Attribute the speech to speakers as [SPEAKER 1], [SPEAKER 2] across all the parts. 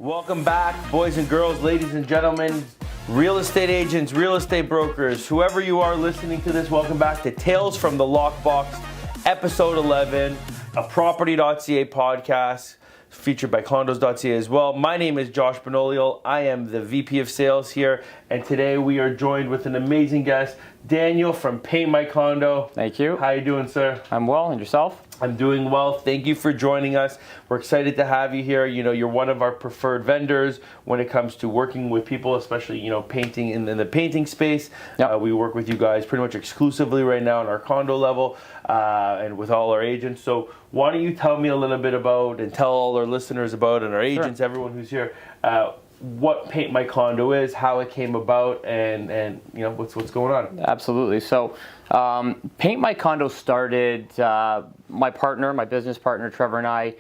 [SPEAKER 1] Welcome back, boys and girls, ladies and gentlemen, real estate agents, real estate brokers, whoever you are listening to this, welcome back to Tales from the Lockbox, episode 11, a property.ca podcast featured by condos.ca as well. My name is Josh Benoliel. I am the VP of Sales here, and today we are joined with an amazing guest, Daniel from Paint My Condo.
[SPEAKER 2] Thank you.
[SPEAKER 1] How you doing, sir?
[SPEAKER 2] I'm well, and yourself?
[SPEAKER 1] I'm doing well. Thank you for joining us. We're excited to have you here. You know, you're one of our preferred vendors when it comes to working with people, especially, you know, painting in the painting space.
[SPEAKER 2] Yep.
[SPEAKER 1] We work with you guys pretty much exclusively right now on our condo level and with all our agents. So why don't you tell me a little bit about and tell all our listeners about and our agents,
[SPEAKER 2] Sure.
[SPEAKER 1] everyone who's here, what Paint My Condo is, how it came about, and you know, what's going on.
[SPEAKER 2] Absolutely. So Paint My Condo started, my business partner, Trevor, and I,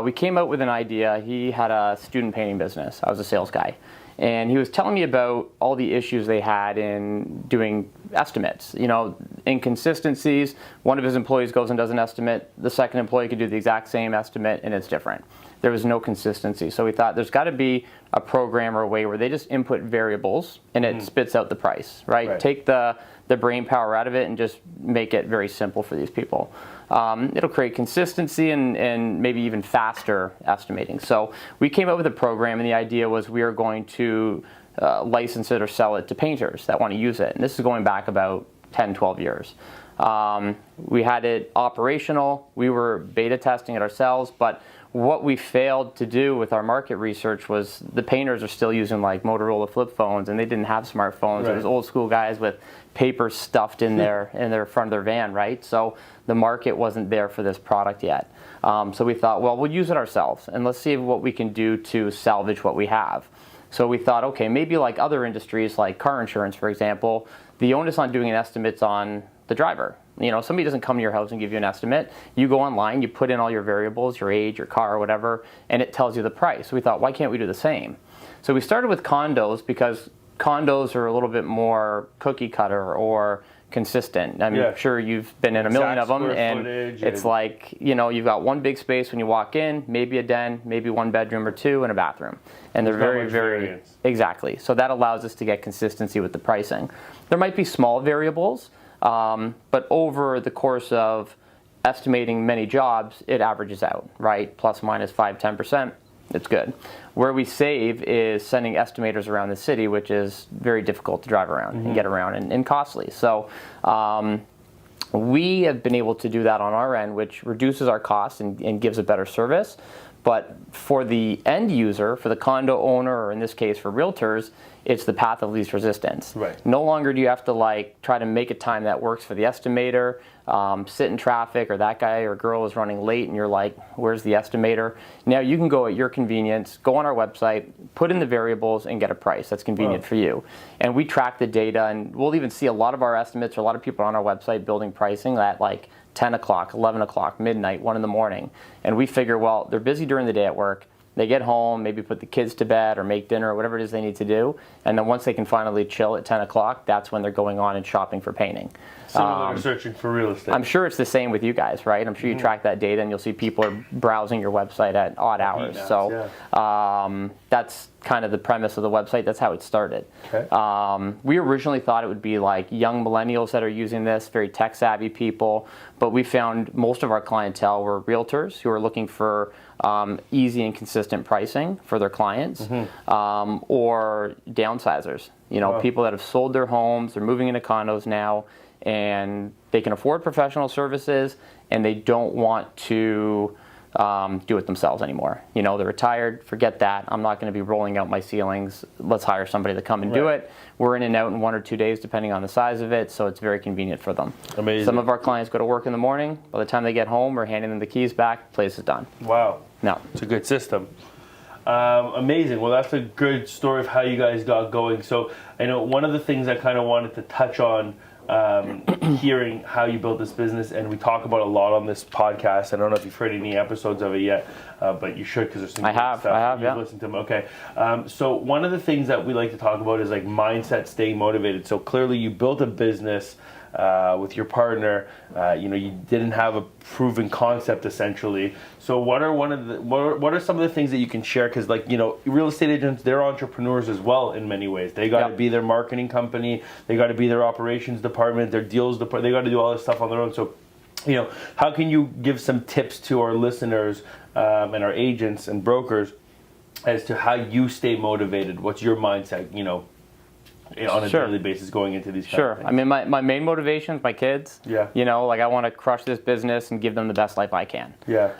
[SPEAKER 2] we came out with an idea. He had a student painting business. I was a sales guy. And he was telling me about all the issues they had in doing estimates. You know, inconsistencies. One of his employees goes and does an estimate. The second employee could do the exact same estimate, and it's different. There was no consistency. So we thought there's got to be a program or a way where they just input variables and it spits out the price, right? Take the brain power out of it and just make it very simple for these people. It'll create consistency and maybe even faster estimating. So we came up with a program, and the idea was we are going to license it or sell it to painters that want to use it. And this is going back about 10, 12 years. We had it operational. We were beta testing it ourselves, but what we failed to do with our market research was the painters are still using like Motorola flip phones, and they didn't have smartphones. Right. It was old school guys with paper stuffed in their front of their van, right? So the market wasn't there for this product yet. So we thought, well, we'll use it ourselves, and let's see what we can do to salvage what we have. So we thought, okay, maybe like other industries like car insurance, for example, the onus on doing an estimate's on the driver. You know, somebody doesn't come to your house and give you an estimate. You go online, you put in all your variables, your age, your car, or whatever, and it tells you the price. So we thought, why can't we do the same? So we started with condos because condos are a little bit more cookie cutter or consistent. I'm sure you've been in a million of them, and it's like, you know, you've got one big space when you walk in, maybe a den, maybe one bedroom or two, and a bathroom. And they're very, very, exactly. So that allows us to get consistency with the pricing. There might be small variables, but over the course of estimating many jobs, it averages out, right? Plus minus 5-10%, it's good. Where we save is sending estimators around the city, which is very difficult to drive around and get around and costly. So we have been able to do that on our end, which reduces our costs and gives a better service. But for the end user, for the condo owner, or in this case for realtors, it's the path of least resistance.
[SPEAKER 1] Right.
[SPEAKER 2] No longer do you have to like try to make a time that works for the estimator, sit in traffic, or that guy or girl is running late and you're like, where's the estimator? Now you can go at your convenience, go on our website, put in the variables, and get a price that's convenient for you. And we track the data, and we'll even see a lot of our estimates, or a lot of people on our website building pricing at like 10 o'clock, 11 o'clock, midnight, 1 in the morning. And we figure, well, they're busy during the day at work. They get home, maybe put the kids to bed or make dinner or whatever it is they need to do. And then once they can finally chill at 10 o'clock, that's when they're going on and shopping for painting.
[SPEAKER 1] Similar to searching for real estate.
[SPEAKER 2] I'm sure it's the same with you guys, right? I'm sure you track that data, and you'll see people are browsing your website at odd hours. So that's kind of the premise of the website. That's how it started. Okay. We originally thought it would be like young millennials that are using this, very tech-savvy people. But we found most of our clientele were realtors who are looking for easy and consistent pricing for their clients, or downsizers. You know, people that have sold their homes, they're moving into condos now, and they can afford professional services, and they don't want to do it themselves anymore. You know, they're retired, forget that. I'm not going to be rolling out my ceilings. Let's hire somebody to come and do it. We're in and out in 1 or 2 days, depending on the size of it, so it's very convenient for them.
[SPEAKER 1] Amazing.
[SPEAKER 2] Some of our clients go to work in the morning. By the time they get home, we're handing them the keys back. Place is done.
[SPEAKER 1] Wow.
[SPEAKER 2] No.
[SPEAKER 1] It's a good system. Amazing. Well, that's a good story of how you guys got going. So I know one of the things I kind of wanted to touch on, hearing how you built this business, and we talk about a lot on this podcast. I don't know if you've heard any episodes of it yet, but you should, because there's some good stuff.
[SPEAKER 2] I have, yeah.
[SPEAKER 1] Listened to them. Okay. So one of the things that we like to talk about is like mindset, staying motivated. So clearly you built a business with your partner, you didn't have a proven concept essentially. So what are some of the things that you can share? Because real estate agents, they're entrepreneurs as well in many ways. They got to be their marketing company, they got to be their operations department, their deals department. They got to do all this stuff on their own. So how can you give some tips to our listeners and our agents and brokers as to how you stay motivated? What's your mindset, on a daily basis going into these kind of things?
[SPEAKER 2] I mean, my main motivation is my kids.
[SPEAKER 1] Yeah.
[SPEAKER 2] I want to crush this business and give them the best life I can.
[SPEAKER 1] Yeah.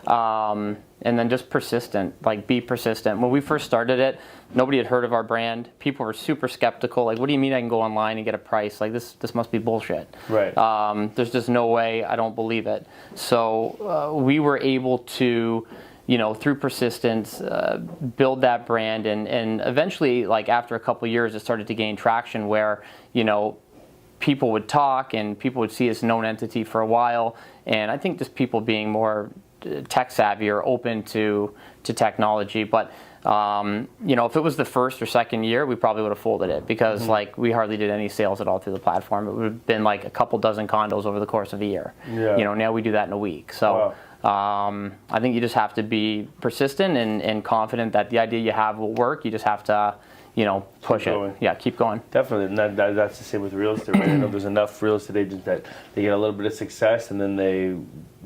[SPEAKER 2] And then just persistent, be persistent. When we first started it, nobody had heard of our brand. People were super skeptical. What do you mean I can go online and get a price? This must be bullshit.
[SPEAKER 1] Right.
[SPEAKER 2] There's just no way. I don't believe it. So we were able to, through persistence, build that brand, and eventually, after a couple of years, it started to gain traction where, people would talk and people would see us known entity for a while. And I think just people being more tech savvy or open to technology. But if it was the first or second year, we probably would have folded it because we hardly did any sales at all through the platform. It would have been a couple dozen condos over the course of a year.
[SPEAKER 1] Yeah.
[SPEAKER 2] Now we do that in a week. So. Wow. I think you just have to be persistent and confident that the idea you have will work. You just have to, push it. Yeah, keep going.
[SPEAKER 1] Definitely, and that's the same with real estate. Right? I know there's enough real estate agents that they get a little bit of success and then they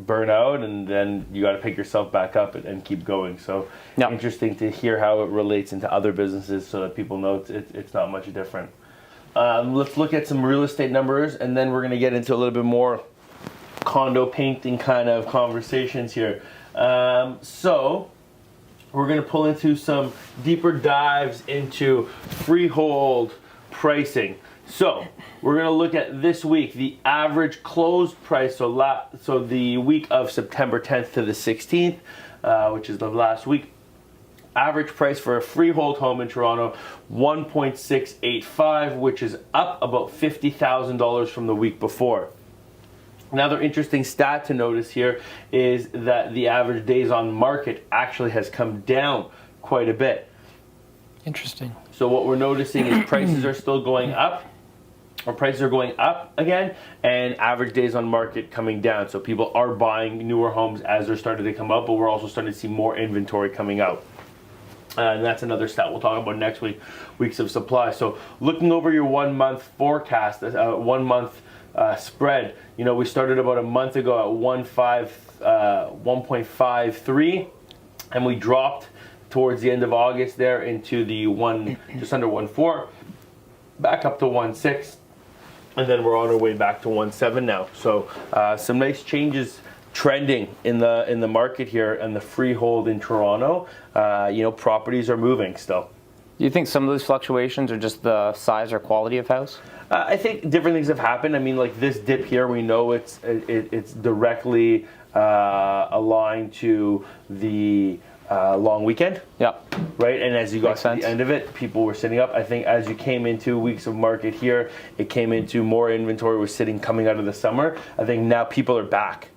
[SPEAKER 1] burn out, and then you got to pick yourself back up and keep going. So interesting to hear how it relates into other businesses, so that people know it's not much different. Let's look at some real estate numbers, and then we're going to get into a little bit more condo painting kind of conversations here. So we're going to pull into some deeper dives into freehold pricing. So we're going to look at this week, the average closed price. So the week of September 10th to the 16th, which is the last week. Average price for a freehold home in Toronto, $1.685, which is up about $50,000 from the week before. Another interesting stat to notice here is that the average days on market actually has come down quite a bit.
[SPEAKER 2] Interesting.
[SPEAKER 1] So what we're noticing is prices are still going up, or prices are going up again, and average days on market coming down. So people are buying newer homes as they're starting to come up, but we're also starting to see more inventory coming out. And that's another stat we'll talk about next week, weeks of supply. So looking over your 1 month forecast, 1 month spread, we started about a month ago at 1.53, and we dropped towards the end of August there into the just under 1.4, back up to 1.6, and then we're on our way back to 1.7 now. So some nice changes trending in the market here, and the freehold in Toronto. Properties are moving still.
[SPEAKER 2] Do you think some of those fluctuations are just the size or quality of house?
[SPEAKER 1] I think different things have happened. I mean, this dip here, we know it's directly aligned to the long weekend.
[SPEAKER 2] Yeah.
[SPEAKER 1] Right, and as you got to the end of it, people were sitting up. I think as you came into weeks of market here, it came into more inventory was sitting coming out of the summer. I think now people are back.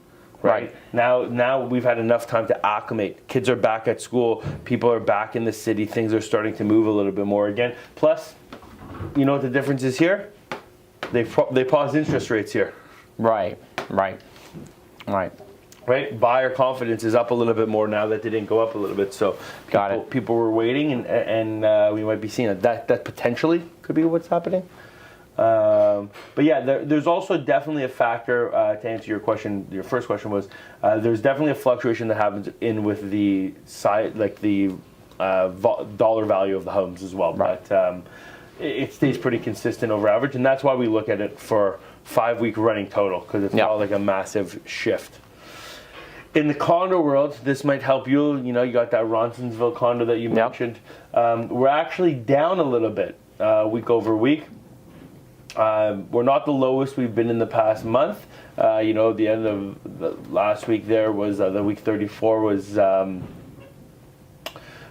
[SPEAKER 1] Right. Now we've had enough time to acclimate. Kids are back at school. People are back in the city. Things are starting to move a little bit more again. Plus, you know what the difference is here? They paused interest rates here. Right. Buyer confidence is up a little bit more now that they didn't go up a little bit. So people were waiting, and we might be seeing that potentially could be what's happening. But yeah, there's also definitely a factor to answer your question. Your first question was there's definitely a fluctuation that happens with the size, the dollar value of the homes as well. Right. But it stays pretty consistent over average, and that's why we look at it for 5-week running total, because it's not a massive shift. In the condo world, this might help you. You got that Ronsonsville condo that you mentioned. We're actually down a little bit week over week. We're not the lowest we've been in the past month. The end of the last week there was the week 34 was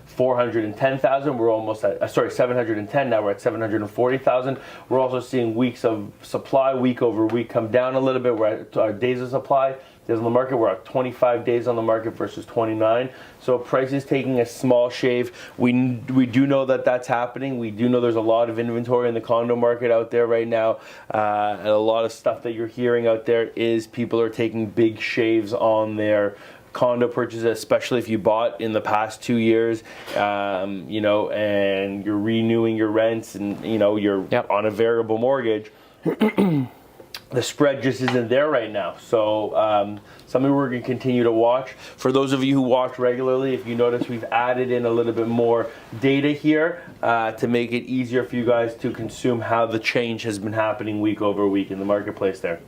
[SPEAKER 1] 410,000. We're almost at 710. Now we're at 740,000. We're also seeing weeks of supply week over week come down a little bit. We're at our days of supply days on the market. We're at 25 days on the market versus 29. So price is taking a small shave. We do know that that's happening. We do know there's a lot of inventory in the condo market out there right now. And a lot of stuff that you're hearing out there is people are taking big shaves on their condo purchases, especially if you bought in the past 2 years, you know, and you're renewing your rents and, you know, you're on a variable mortgage. The spread just isn't there right now. So something we're going to continue to watch. For those of you who watch regularly, if you notice, we've added in a little bit more data here to make it easier for you guys to consume how the change has been happening week over week in the marketplace there.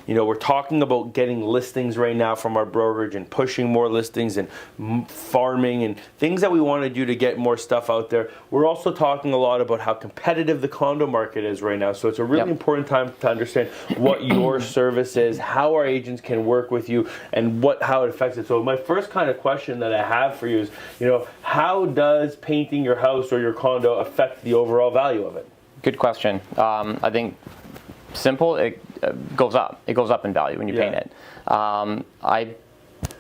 [SPEAKER 1] You know, we're talking about getting listings right now from our brokerage and pushing more listings and farming and things that we want to do to get more stuff out there. We're also talking a lot about how competitive the condo market is right now. So it's a really important time to understand what your service is, how our agents can work with you, and how it affects it. So my first kind of question that I have for you is, you know, how does painting your house or your condo affect the overall value of it?
[SPEAKER 2] Good question. I think simple, it goes up. It goes up in value when you paint it. I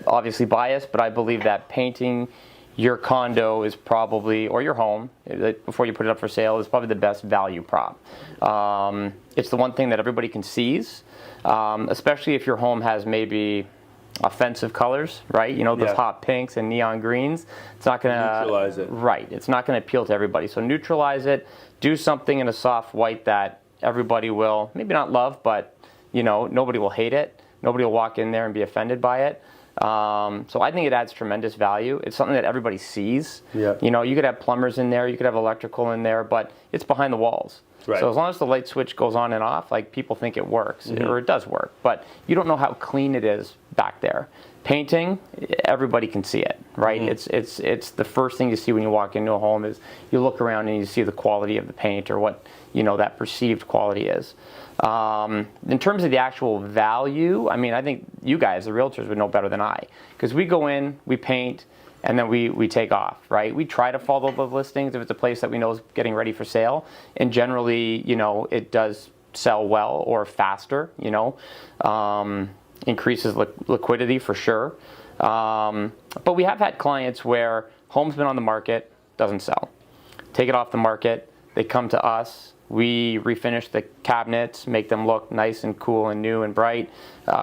[SPEAKER 2] obviously biased, but I believe that painting your condo is probably, or your home, before you put it up for sale, is probably the best value prop. It's the one thing that everybody can seize, especially if your home has maybe offensive colors, right? You know, those hot pinks and neon greens. It's not going to
[SPEAKER 1] neutralize it.
[SPEAKER 2] Right. It's not going to appeal to everybody. So neutralize it. Do something in a soft white that everybody will maybe not love, but you know, nobody will hate it. Nobody will walk in there and be offended by it. So I think it adds tremendous value. It's something that everybody sees. You know, you could have plumbers in there, you could have electrical in there, but it's behind the walls. So as long as the light switch goes on and off, like, people think it works, or it does work, but you don't know how clean it is back there. Painting, everybody can see it, right? It's the first thing you see when you walk into a home is you look around and you see the quality of the paint, or what, you know, that perceived quality is. In terms of the actual value, I mean, I think you guys, the realtors, would know better than I, because we go in, we paint, and then we take off, right? We try to follow the listings if it's a place that we know is getting ready for sale, and generally, you know, it does sell well or faster, you know. Increases liquidity for sure. But we have had clients where home's been on the market, doesn't sell. Take it off the market, they come to us, we refinish the cabinets, make them look nice and cool and new and bright.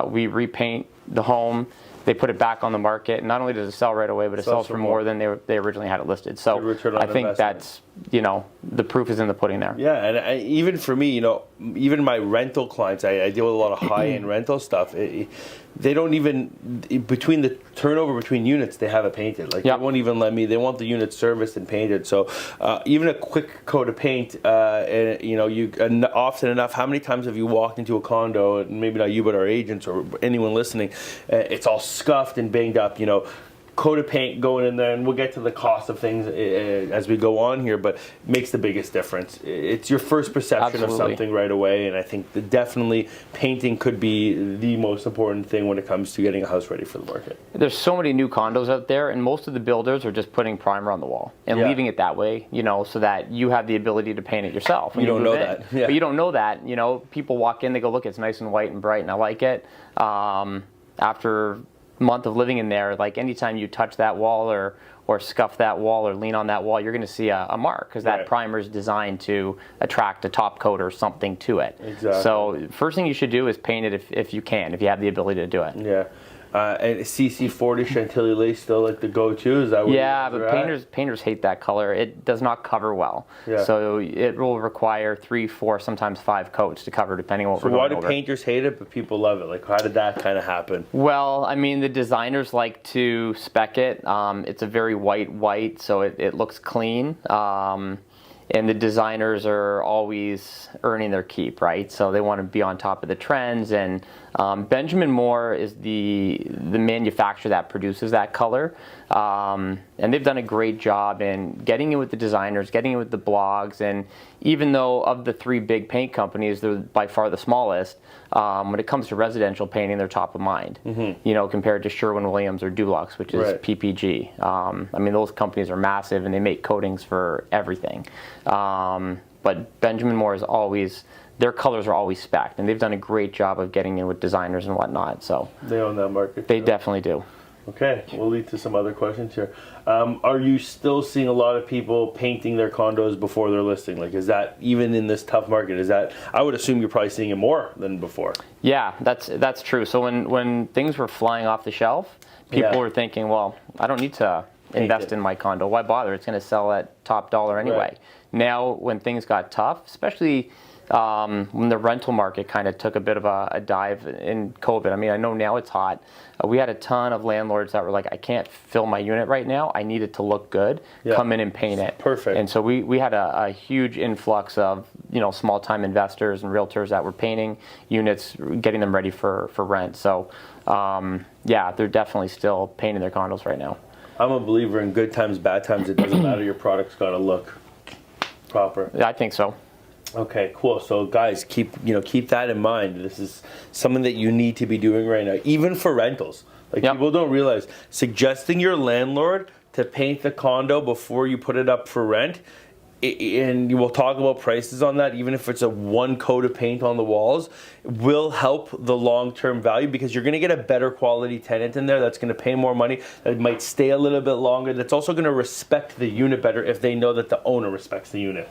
[SPEAKER 2] We repaint the home, they put it back on the market, and not only does it sell right away, but it sells for more than they originally had it listed. So I think that's, you know, the proof is in the pudding there.
[SPEAKER 1] Yeah, and even for me, you know, even my rental clients, I deal with a lot of high-end rental stuff. They don't even, between the turnover between units, they have it painted. Like, they won't even let me, they want the unit serviced and painted. So even a quick coat of paint, and, you know, often enough, how many times have you walked into a condo, and maybe not you, but our agents or anyone listening, it's all scuffed and banged up, you know, coat of paint going in there, and we'll get to the cost of things as we go on here, but it makes the biggest difference. It's your first perception of something right away, and I think that definitely painting could be the most important thing when it comes to getting a house ready for the market.
[SPEAKER 2] There's so many new condos out there, and most of the builders are just putting primer on the wall and leaving it that way, you know, so that you have the ability to paint it yourself.
[SPEAKER 1] You don't know that.
[SPEAKER 2] But you don't know that, you know, people walk in, they go, look, it's nice and white and bright, and I like it. After month of living in there, like, anytime you touch that wall or scuff that wall or lean on that wall, you're going to see a mark, because that primer is designed to attract a top coat or something to it. So first thing you should do is paint it if you can, if you have the ability to do it. And CC40 Chantilly lace still like the go-to? Is that what but painters hate that color. It does not cover well. So it will require 3, 4, sometimes 5 coats to cover, depending on what we're going over.
[SPEAKER 1] So why do painters hate it, but people love it? Like, how did that kind of happen?
[SPEAKER 2] Well, I mean, the designers like to spec it. It's a very white, so it looks clean. And the designers are always earning their keep, right? So they want to be on top of the trends. And Benjamin Moore is the manufacturer that produces that color. And they've done a great job in getting it with the designers, getting it with the blogs. And even though of the 3 big paint companies, they're by far the smallest, when it comes to residential painting, they're top of mind, you know, compared to Sherwin-Williams or Dulux, which is PPG. I mean, those companies are massive, and they make coatings for everything. But Benjamin Moore is always, their colors are always spec'd, and they've done a great job of getting in with designers and whatnot. So
[SPEAKER 1] they own that market.
[SPEAKER 2] They definitely do.
[SPEAKER 1] Okay, we'll lead to some other questions here. Are you still seeing a lot of people painting their condos before they're listing? Like, is that, even in this tough market, is that, I would assume you're probably seeing it more than before.
[SPEAKER 2] Yeah, that's true. So when things were flying off the shelf, people were thinking, well, I don't need to invest in my condo. Why bother? It's going to sell at top dollar anyway.
[SPEAKER 1] Right.
[SPEAKER 2] Now, when things got tough, especially when the rental market kind of took a bit of a dive in COVID. I mean, I know now it's hot. We had a ton of landlords that were like, I can't fill my unit right now. I need it to look good.
[SPEAKER 1] Yeah.
[SPEAKER 2] Come in and paint it.
[SPEAKER 1] Perfect.
[SPEAKER 2] And so we had a huge influx of, small time investors and realtors that were painting units, getting them ready for rent. So they're definitely still painting their condos right now.
[SPEAKER 1] I'm a believer in good times, bad times. It doesn't matter. Your product's got to look proper.
[SPEAKER 2] Yeah, I think so.
[SPEAKER 1] Okay, cool. So guys, keep that in mind. This is something that you need to be doing right now, even for rentals. Like, people don't realize, suggesting your landlord to paint the condo before you put it up for rent, and you will talk about prices on that, even if it's a one coat of paint on the walls, will help the long-term value, because you're going to get a better quality tenant in there that's going to pay more money, that might stay a little bit longer, that's also going to respect the unit better if they know that the owner respects the unit.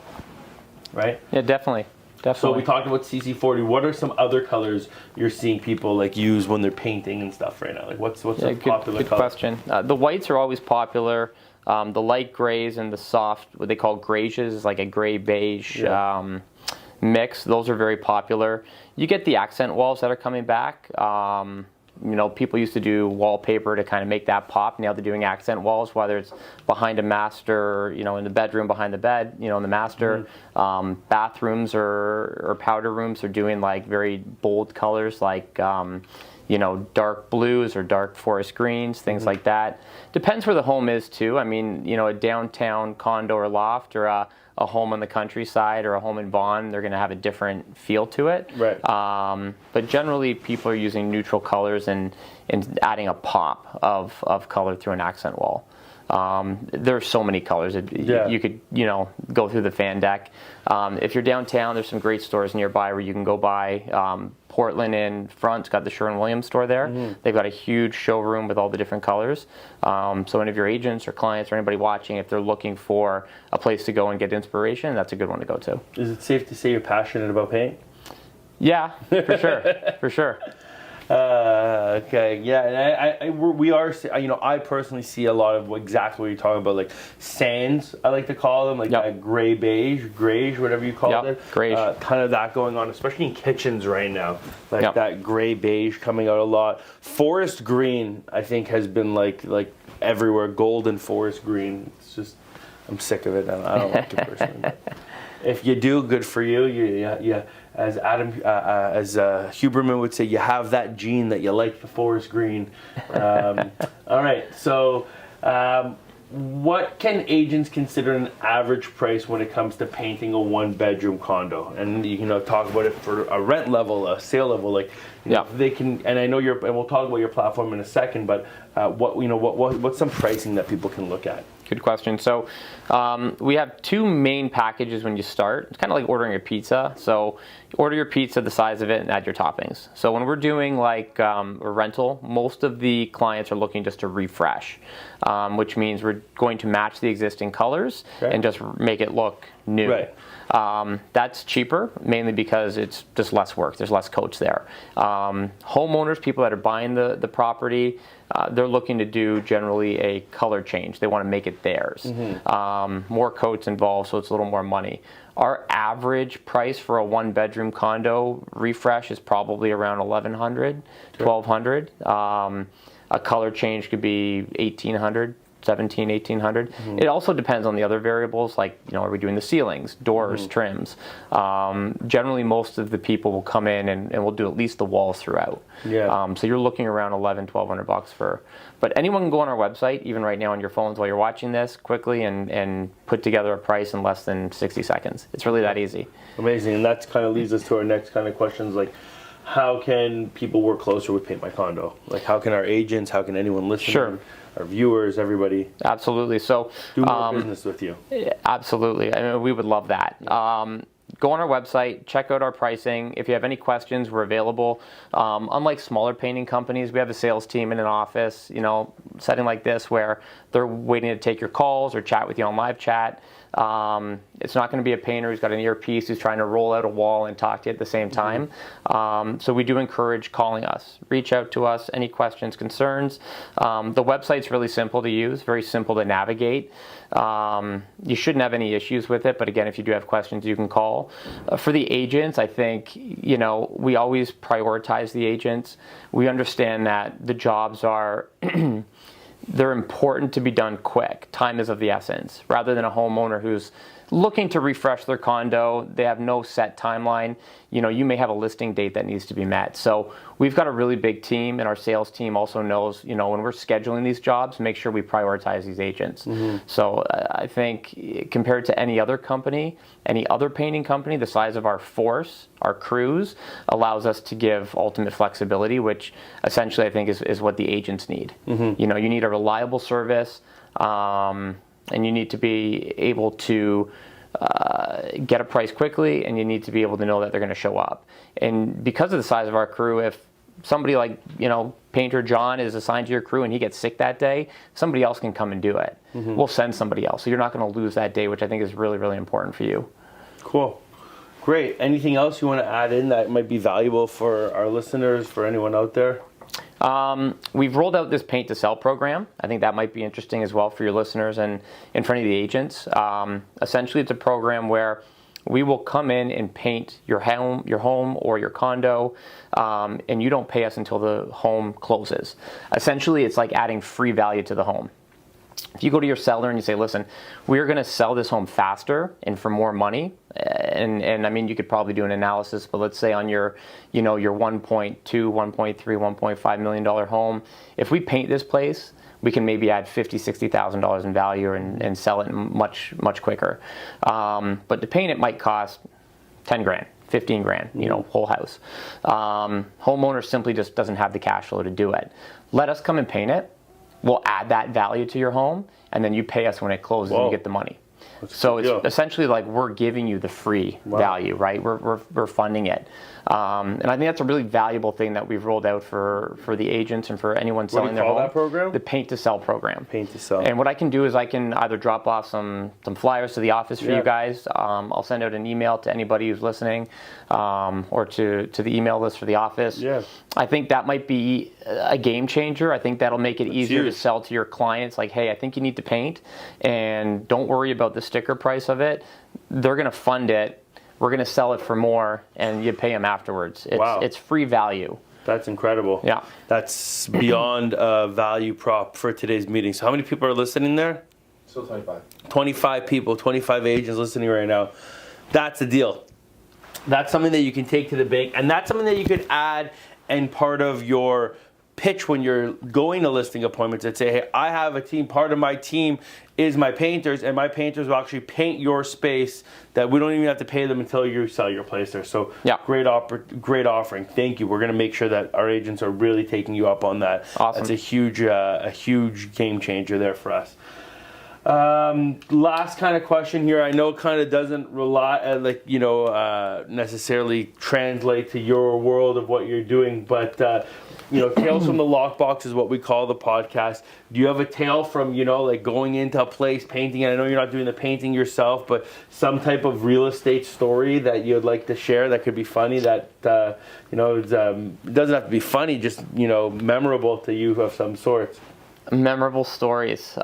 [SPEAKER 1] Right?
[SPEAKER 2] Yeah, definitely.
[SPEAKER 1] So we talked about CC40. What are some other colors you're seeing people like use when they're painting and stuff right now? Like, what's a popular
[SPEAKER 2] good
[SPEAKER 1] color?
[SPEAKER 2] Question. The whites are always popular. The light grays and the soft, what they call grays, like a gray beige mix. Those are very popular. You get the accent walls that are coming back. People used to do wallpaper to kind of make that pop. Now they're doing accent walls, whether it's behind a master, in the bedroom behind the bed, in the master. Bathrooms or powder rooms are doing like very bold colors, like dark blues or dark forest greens, things like that. Depends where the home is too. I mean, a downtown condo or loft, or a home on the countryside, or a home in Vaughan, they're going to have a different feel to it.
[SPEAKER 1] Right.
[SPEAKER 2] But generally, people are using neutral colors and adding a pop of color through an accent wall. There's so many colors. You could, go through the fan deck. If you're downtown, there's some great stores nearby where you can go buy. Portland in front's got the Sherwin-Williams store there. They've got a huge showroom with all the different colors. So any of your agents or clients or anybody watching, if they're looking for a place to go and get inspiration, that's a good one to go to.
[SPEAKER 1] Is it safe to say you're passionate about paint?
[SPEAKER 2] Yeah, for sure, for sure.
[SPEAKER 1] Okay, yeah, and we are, I personally see a lot of exactly what you're talking about, like sands, I like to call them, like that gray beige, grayish, whatever you call it.
[SPEAKER 2] Grayish.
[SPEAKER 1] Kind of that going on, especially in kitchens right now, like that gray beige coming out a lot. Forest green, I think, has been like everywhere. Golden forest green. It's just, I'm sick of it. I don't like it personally. If you do, good for you. You as Huberman would say, you have that gene that you like the forest green. All right, so what can agents consider an average price when it comes to painting a one-bedroom condo? And you can talk about it for a rent level, a sale level, like they can. And I know and we'll talk about your platform in a second. But what's some pricing that people can look at?
[SPEAKER 2] Good question. So we have two main packages when you start. It's kind of like ordering a pizza. So you order your pizza, the size of it, and add your toppings. So when we're doing like a rental, most of the clients are looking just to refresh, which means we're going to match the existing colors and just make it look new. Right. That's cheaper, mainly because it's just less work. There's less coats there. Homeowners, people that are buying the property, they're looking to do generally a color change. They want to make it theirs. More coats involved, so it's a little more money. Our average price for a one-bedroom condo refresh is probably around $1,100, $1,200. A color change could be $1,800. $1,700, $1,800. It also depends on the other variables, like, are we doing the ceilings, doors, trims. Generally, most of the people will come in and we'll do at least the walls throughout. So you're looking around $1,100, $1,200 for. But anyone can go on our website, even right now on your phones while you're watching this, quickly and put together a price in less than 60 seconds. It's really that easy.
[SPEAKER 1] Amazing, and that kind of leads us to our next kind of questions, like, how can people work closer with Paint My Condo? Like, how can our agents, how can anyone listen?
[SPEAKER 2] Sure.
[SPEAKER 1] our viewers, everybody,
[SPEAKER 2] Absolutely. So
[SPEAKER 1] do more business with you?
[SPEAKER 2] Absolutely. I mean, we would love that. Go on our website, check out our pricing. If you have any questions, we're available. Unlike smaller painting companies, we have a sales team in an office, setting like this where they're waiting to take your calls or chat with you on live chat. It's not going to be a painter who's got an earpiece who's trying to roll out a wall and talk to you at the same time. So we do encourage calling us. Reach out to us, any questions, concerns. The website's really simple to use, very simple to navigate. You shouldn't have any issues with it, but again, if you do have questions, you can call. For the agents, I think, we always prioritize the agents. We understand that the jobs are they're important to be done quick. Time is of the essence. Rather than a homeowner who's looking to refresh their condo, they have no set timeline. You may have a listing date that needs to be met. So we've got a really big team, and our sales team also knows, when we're scheduling these jobs, make sure we prioritize these agents. So I think compared to any other company, any other painting company, the size of our force, our crews, allows us to give ultimate flexibility, which essentially I think is what the agents need. You need a reliable service, and you need to be able to get a price quickly, and you need to be able to know that they're going to show up. And because of the size of our crew, if somebody like, Painter John is assigned to your crew and he gets sick that day, somebody else can come and do it. We'll send somebody else. So you're not going to lose that day, which I think is really, really important for you.
[SPEAKER 1] Cool. Great. Anything else you want to add in that might be valuable for our listeners, for anyone out there?
[SPEAKER 2] We've rolled out this paint to sell program. I think that might be interesting as well for your listeners and in front of the agents. Essentially, it's a program where we will come in and paint your home or your condo, and you don't pay us until the home closes. Essentially, it's like adding free value to the home. If you go to your seller and you say, listen, we're going to sell this home faster and for more money, and I mean, you could probably do an analysis, but let's say on your, your 1.2, 1.3, $1.5 million home, if we paint this place, we can maybe add $50,000, $60,000 in value and sell it much, much quicker. But to paint it might cost 10 grand. 15 grand, whole house. Homeowner simply just doesn't have the cash flow to do it. Let us come and paint it. We'll add that value to your home, and then you pay us when it closes and you get the money. So it's essentially like we're giving you the free value, right? We're funding it. And I think that's a really valuable thing that we've rolled out for the agents and for anyone selling their home.
[SPEAKER 1] What do you call that program?
[SPEAKER 2] The Paint to Sell program.
[SPEAKER 1] Paint to Sell.
[SPEAKER 2] And what I can do is I can either drop off some flyers to the office for you guys. I'll send out an email to anybody who's listening, or to the email list for the office. Yeah. I think that might be a game changer. I think that'll make it easier to sell to your clients. Like, hey, I think you need to paint, and don't worry about the sticker price of it. They're going to fund it. We're going to sell it for more, and you pay them afterwards. It's free value.
[SPEAKER 1] That's incredible.
[SPEAKER 2] Yeah.
[SPEAKER 1] That's beyond a value prop for today's meeting. So how many people are listening there?
[SPEAKER 3] Still 25.
[SPEAKER 1] 25 people, 25 agents listening right now. That's the deal. That's something that you can take to the bank, and that's something that you could add and part of your pitch when you're going to listing appointments and say, hey, I have a team. Part of my team is my painters, and my painters will actually paint your space that we don't even have to pay them until you sell your place there. So great offering. Thank you. We're going to make sure that our agents are really taking you up on that.
[SPEAKER 2] Awesome.
[SPEAKER 1] That's a huge game changer there for us. Last kind of question here. I know it kind of doesn't rely, necessarily translate to your world of what you're doing, but Tales from the Lockbox is what we call the podcast. Do you have a tale from, going into a place, painting? And I know you're not doing the painting yourself, but some type of real estate story that you'd like to share that could be funny, that, it doesn't have to be funny, just, memorable to you of some sort.
[SPEAKER 2] Memorable stories.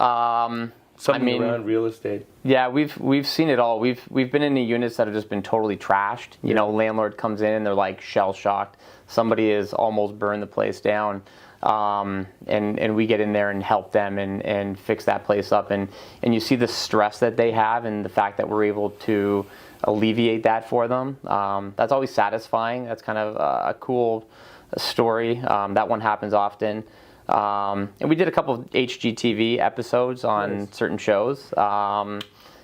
[SPEAKER 1] Something around real estate.
[SPEAKER 2] Yeah, we've seen it all. We've been in the units that have just been totally trashed. Landlord comes in and they're like shell shocked. Somebody has almost burned the place down, and we get in there and help them and fix that place up. And you see the stress that they have and the fact that we're able to alleviate that for them. That's always satisfying. That's kind of a cool story. That one happens often. And we did a couple of HGTV episodes on certain shows.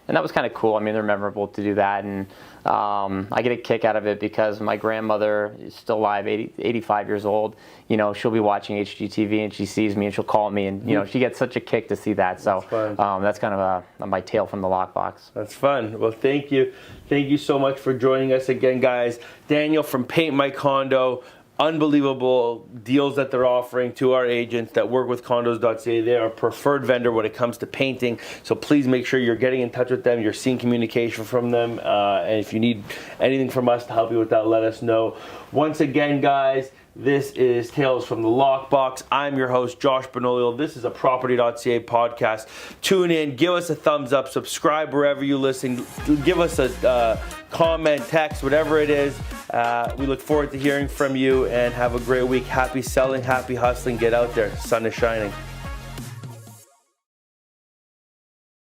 [SPEAKER 2] that was kind of cool. I mean, they're memorable to do that, and I get a kick out of it because my grandmother is still alive, 85 years old. You know, she'll be watching HGTV and she sees me and she'll call me, and you know, she gets such a kick to see that. So that's kind of my tale from the Lockbox.
[SPEAKER 1] That's fun. Well, thank you so much for joining us again, guys. Daniel from Paint My Condo. Unbelievable deals that they're offering to our agents that work with condos.ca. They are a preferred vendor when it comes to painting, so please make sure you're getting in touch with them, you're seeing communication from them, and if you need anything from us to help you with that, let us know. Once again, guys, this is Tales from the Lockbox. I'm your host, Josh Benoliel. This is a property.ca podcast. Tune in, give us a thumbs up, subscribe wherever you listen, give us a comment, text, whatever it is. We look forward to hearing from you, and have a great week. Happy selling, happy hustling. Get out there. Sun is shining.